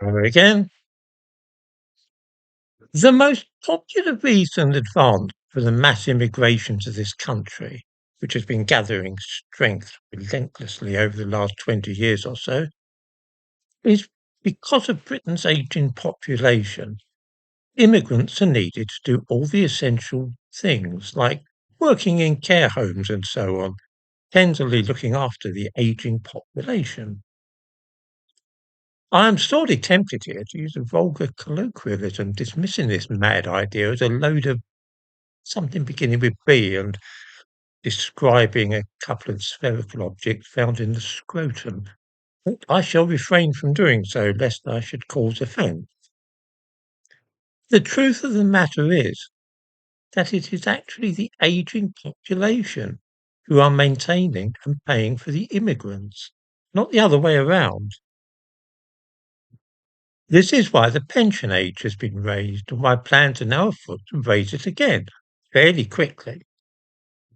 Again, the most popular reason advanced for the mass immigration to this country, which has been gathering strength relentlessly over the last 20 years or so, is because of Britain's aging population. Immigrants are needed to do all the essential things like working in care homes and so on, tenderly looking after the aging population. I am sorely tempted here to use a vulgar colloquialism, dismissing this mad idea as a load of something beginning with B and describing a couple of spherical objects found in the scrotum. But I shall refrain from doing so, lest I should cause offence. The truth of the matter is that it is actually the ageing population who are maintaining and paying for the immigrants, not the other way around. This is why the pension age has been raised and why plans are now afoot to raise it again fairly quickly.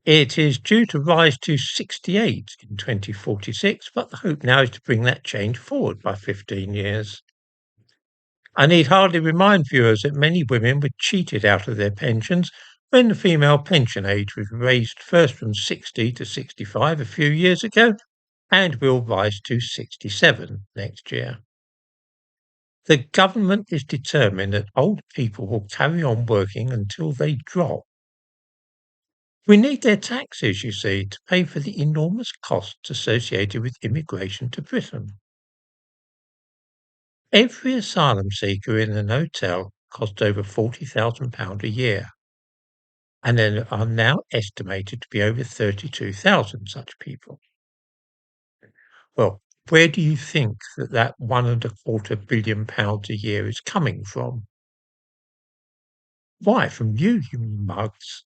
It is due to rise to 68 in 2046, but the hope now is to bring that change forward by 15 years. I need hardly remind viewers that many women were cheated out of their pensions when the female pension age was raised first from 60 to 65 a few years ago and will rise to 67 next year. The government is determined that old people will carry on working until they drop. We need their taxes, you see, to pay for the enormous costs associated with immigration to Britain. Every asylum seeker in an hotel costs over £40,000 a year, and there are now estimated to be over 32,000 such people. Well, where do you think that £1.25 billion a year is coming from? Why, from you mugs.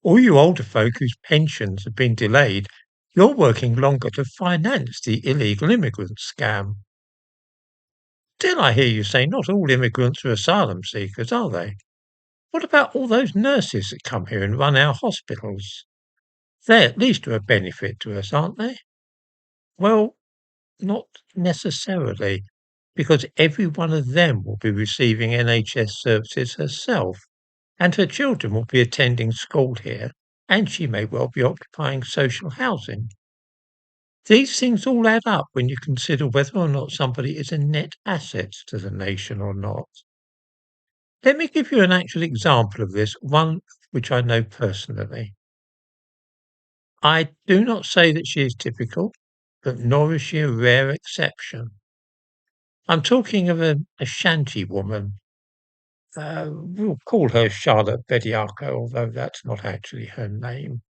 All you older folk whose pensions have been delayed, you're working longer to finance the illegal immigrant scam. Still, I hear you say not all immigrants are asylum seekers, are they? What about all those nurses that come here and run our hospitals? They at least are a benefit to us, aren't they? Well, not necessarily, because every one of them will be receiving NHS services herself, and her children will be attending school here, and she may well be occupying social housing. These things all add up when you consider whether or not somebody is a net asset to the nation or not. Let me give you an actual example of this, one which I know personally. I do not say that she is typical, but nor is she a rare exception. I'm talking of a shanty woman. We'll call her Charlotte Bediaco, although that's not actually her name,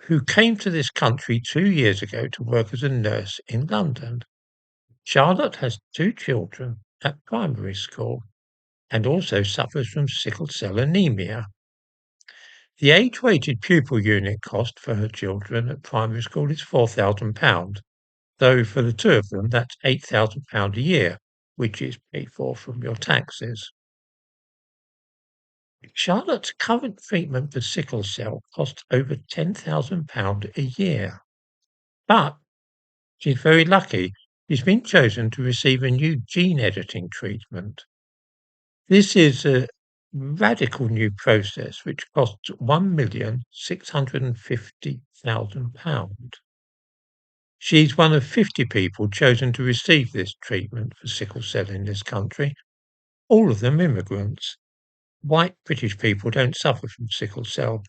who came to this country 2 years ago to work as a nurse in London. Charlotte has two children at primary school and also suffers from sickle cell anemia. The age-weighted pupil unit cost for her children at primary school is £4,000, though for the two of them that's £8,000 a year, which is paid for from your taxes. Charlotte's current treatment for sickle cell costs over £10,000 a year. But she's very lucky. She's been chosen to receive a new gene editing treatment. This is a radical new process which costs £1,650,000. She's one of 50 people chosen to receive this treatment for sickle cell in this country, all of them immigrants. White British people don't suffer from sickle cell.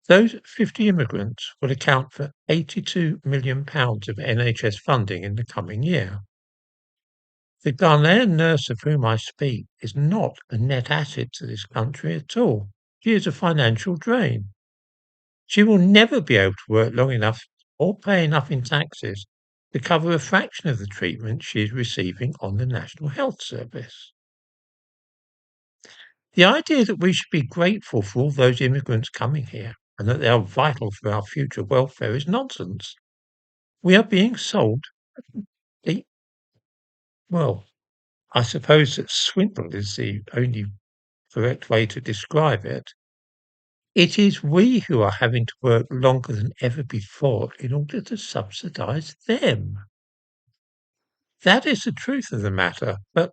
Those 50 immigrants will account for £82 million of NHS funding in the coming year. The Ghanaian nurse of whom I speak is not a net asset to this country at all. She is a financial drain. She will never be able to work long enough or pay enough in taxes to cover a fraction of the treatment she is receiving on the National Health Service. The idea that we should be grateful for all those immigrants coming here and that they are vital for our future welfare is nonsense. We are being sold the, well, I suppose that swindle is the only correct way to describe it. It is we who are having to work longer than ever before in order to subsidize them. That is the truth of the matter, but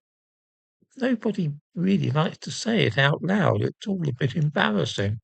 nobody really likes to say it out loud. It's all a bit embarrassing.